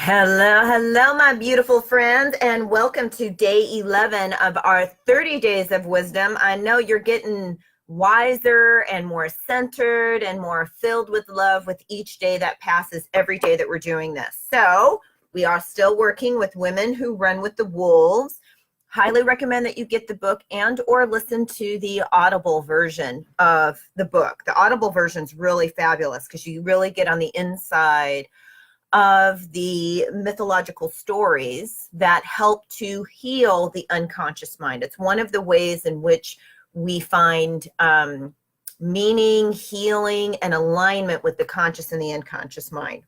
Hello, hello, my beautiful friends, and welcome to day 11 of our 30 days of wisdom. I know you're getting wiser and more centered and more filled with love with each day that passes, every day that we're doing this. So we are still working with Women Who Run with the Wolves. Highly recommend that you get the book and or listen to the Audible version of the book. The Audible version is really fabulous because you really get on the inside of the mythological stories that help to heal the unconscious mind. It's one of the ways in which we find meaning, healing, and alignment with the conscious and the unconscious mind.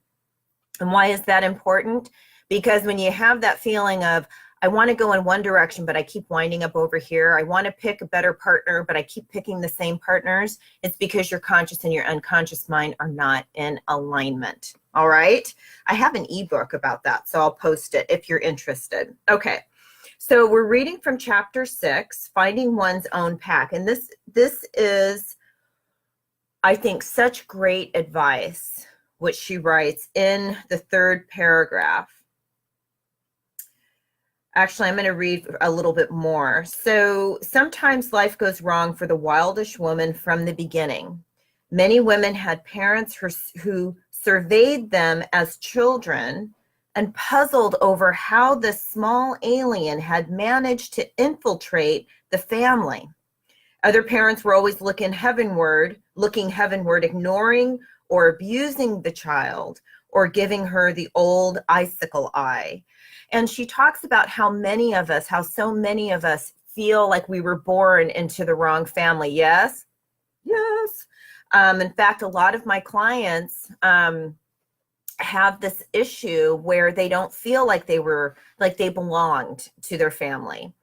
And why is that important? Because when you have that feeling of, I want to go in one direction, but I keep winding up over here. I want to pick a better partner, but I keep picking the same partners. It's because your conscious and your unconscious mind are not in alignment. All right. I have an ebook about that, so I'll post it if you're interested. Okay. So we're reading from chapter 6, Finding One's Own Pack. And this is, I think, such great advice, which she writes in the third paragraph. Actually, I'm going to read a little bit more. So sometimes life goes wrong for the wildish woman from the beginning. Many women had parents who surveyed them as children and puzzled over how this small alien had managed to infiltrate the family. Other parents were always looking heavenward, ignoring or abusing the child or giving her the old icicle eye. And she talks about how so many of us feel like we were born into the wrong family. Yes? Yes. In fact, a lot of my clients have this issue where they don't feel like they belonged to their family,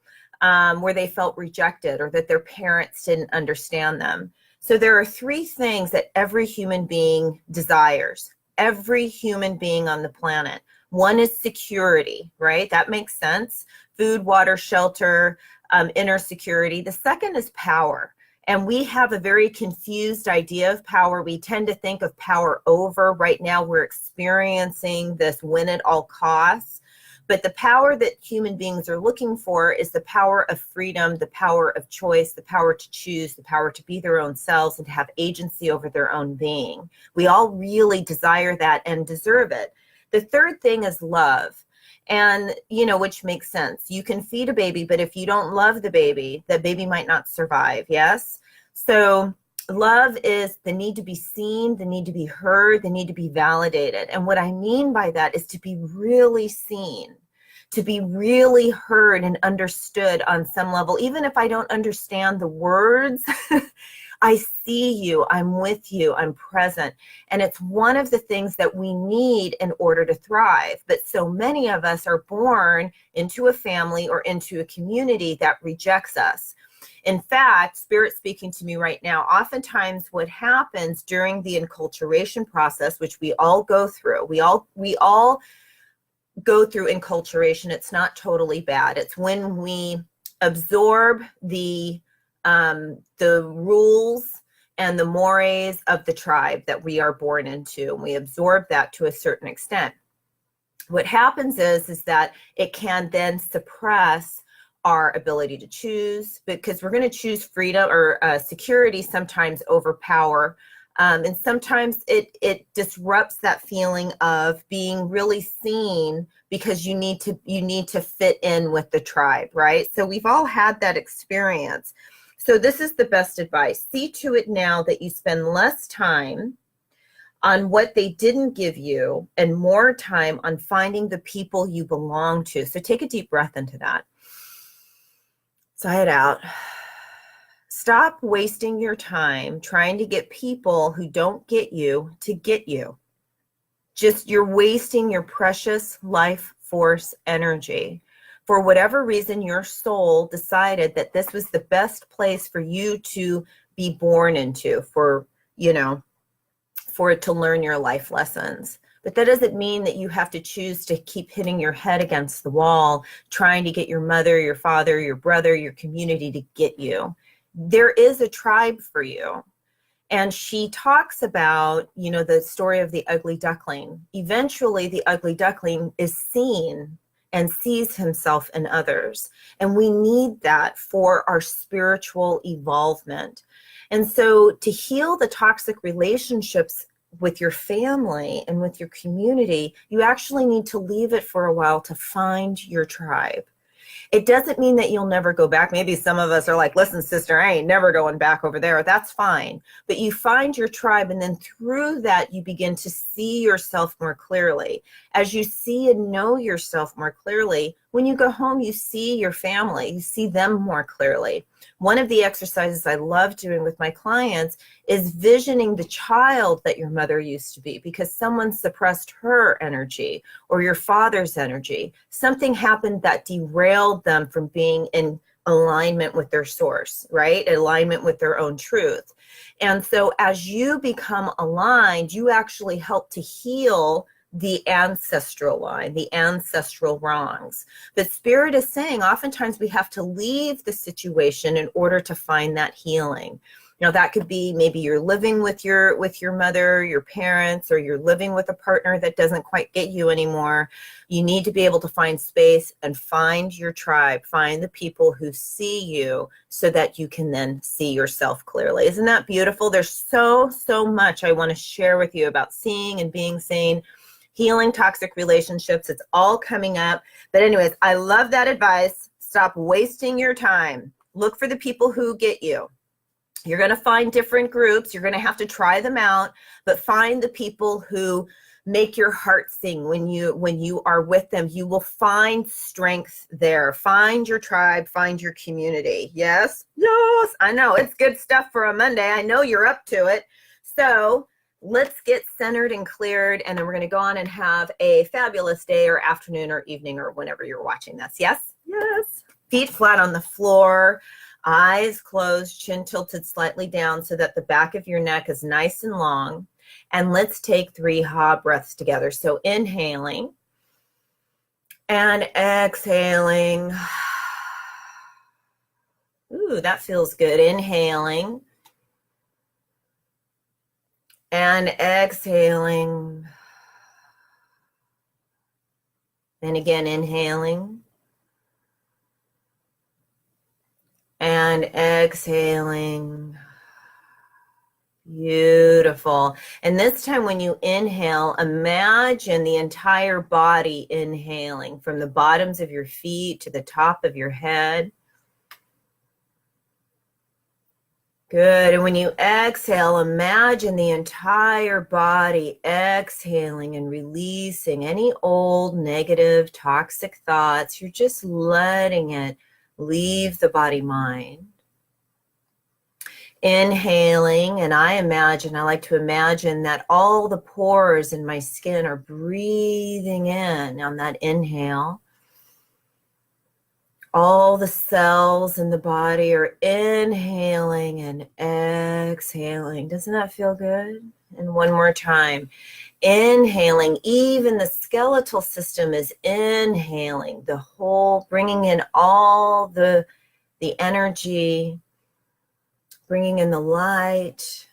where they felt rejected or that their parents didn't understand them. So there are three things that every human being desires, every human being on the planet. One is security, right? That makes sense. Food, water, shelter, inner security. The second is power. And we have a very confused idea of power. We tend to think of power over. Right now, we're experiencing this win at all costs. But the power that human beings are looking for is the power of freedom, the power of choice, the power to choose, the power to be their own selves and to have agency over their own being. We all really desire that and deserve it. The third thing is love, and, which makes sense. You can feed a baby, but if you don't love the baby might not survive, yes? So love is the need to be seen, the need to be heard, the need to be validated. And what I mean by that is to be really seen, to be really heard and understood on some level. Even if I don't understand the words, I see you, I'm with you, I'm present. And it's one of the things that we need in order to thrive. But so many of us are born into a family or into a community that rejects us. In fact, Spirit speaking to me right now, oftentimes what happens during the enculturation process, which we all go through, we all go through enculturation. It's not totally bad. It's when we absorb the rules and the mores of the tribe that we are born into, and we absorb that to a certain extent. What happens is that it can then suppress our ability to choose, because we're going to choose freedom or security sometimes over power. And sometimes it disrupts that feeling of being really seen because you need to fit in with the tribe, right? So we've all had that experience. So this is the best advice. See to it now that you spend less time on what they didn't give you and more time on finding the people you belong to. So take a deep breath into that. Sigh it out. Stop wasting your time trying to get people who don't get you to get you. You're wasting your precious life force energy. For whatever reason, your soul decided that this was the best place for you to be born into, for it to learn your life lessons. But that doesn't mean that you have to choose to keep hitting your head against the wall, trying to get your mother, your father, your brother, your community to get you. There is a tribe for you. And she talks about, you know, the story of the ugly duckling. Eventually, the ugly duckling is seen and sees himself in others. And we need that for our spiritual evolvement. And so to heal the toxic relationships with your family and with your community, you actually need to leave it for a while to find your tribe. It doesn't mean that you'll never go back. Maybe some of us are like, listen, sister, I ain't never going back over there. That's fine. But you find your tribe, and then through that, you begin to see yourself more clearly. As you see and know yourself more clearly, when you go home, you see your family, you see them more clearly. One of the exercises I love doing with my clients is visioning the child that your mother used to be because someone suppressed her energy or your father's energy. Something happened that derailed them from being in alignment with their source, right? Alignment with their own truth. And so as you become aligned, you actually help to heal the ancestral line, the ancestral wrongs. But Spirit is saying oftentimes we have to leave the situation in order to find that healing. Now that could be maybe you're living with your mother, your parents, or you're living with a partner that doesn't quite get you anymore. You need to be able to find space and find your tribe, find the people who see you so that you can then see yourself clearly. Isn't that beautiful? There's so much I want to share with you about seeing and being seen, healing toxic relationships. It's all coming up. But anyways, I love that advice. Stop wasting your time. Look for the people who get you. You're going to find different groups. You're going to have to try them out, but find the people who make your heart sing when you are with them. You will find strength there. Find your tribe, find your community. Yes, I know it's good stuff for a Monday. I know you're up to it. So let's get centered and cleared, and then we're going to go on and have a fabulous day or afternoon or evening or whenever you're watching this. Yes. Feet flat on the floor. Eyes closed, chin tilted slightly down so that the back of your neck is nice and long. And let's take 3 ha breaths together. So inhaling and exhaling. Ooh, that feels good. Inhaling and exhaling. And again, inhaling and exhaling. Beautiful. And this time when you inhale, imagine the entire body inhaling from the bottoms of your feet to the top of your head. Good. And when you exhale, imagine the entire body exhaling and releasing any old negative toxic thoughts. You're just letting it leave the body mind. Inhaling, and I like to imagine that all the pores in my skin are breathing in on that inhale. All the cells in the body are inhaling and exhaling. Doesn't that feel good? And one more time. Inhaling, even the skeletal system is inhaling, the whole, bringing in all the energy, bringing in the light,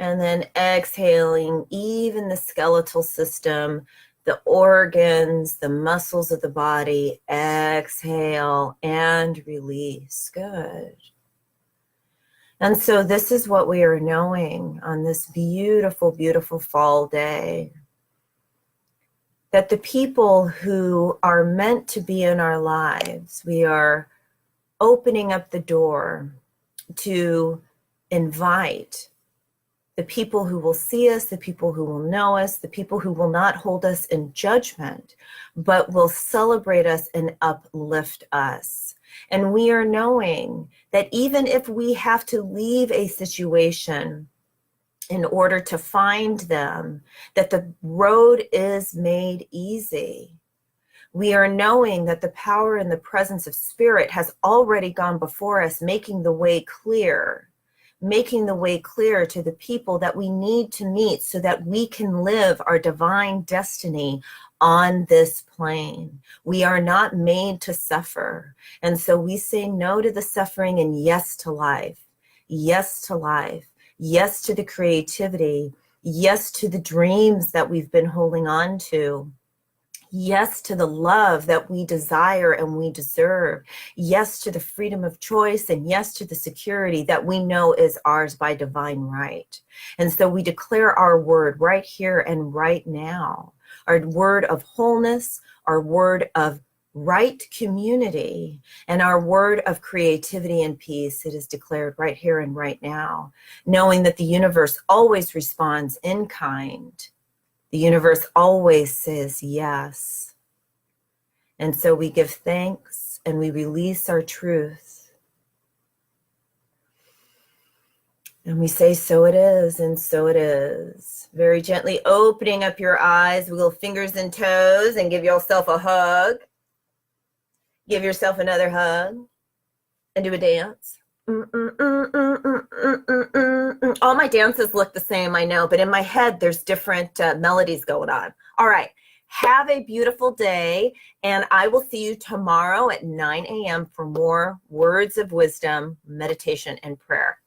and then exhaling, even the skeletal system, the organs, the muscles of the body. Exhale and release. Good. And so this is what we are knowing on this beautiful, beautiful fall day. That the people who are meant to be in our lives, we are opening up the door to invite the people who will see us, the people who will know us, the people who will not hold us in judgment, but will celebrate us and uplift us. And we are knowing that even if we have to leave a situation in order to find them, that the road is made easy. We are knowing that the power and the presence of Spirit has already gone before us, making the way clear to the people that we need to meet so that we can live our divine destiny on this plane. We are not made to suffer. And so we say no to the suffering and yes to life. Yes to life. Yes to the creativity. Yes to the dreams that we've been holding on to. Yes to the love that we desire and we deserve. Yes to the freedom of choice, and yes to the security that we know is ours by divine right. And so we declare our word right here and right now, our word of wholeness, our word of right community, and our word of creativity and peace. It is declared right here and right now, knowing that the universe always responds in kind. The universe always says yes. And so we give thanks and we release our truth. And we say, so it is, and so it is. Very gently opening up your eyes, wiggle fingers and toes, and give yourself a hug. Give yourself another hug. And do a dance. All my dances look the same, I know, but in my head, there's different melodies going on. All right. Have a beautiful day, and I will see you tomorrow at 9 a.m. for more words of wisdom, meditation, and prayer.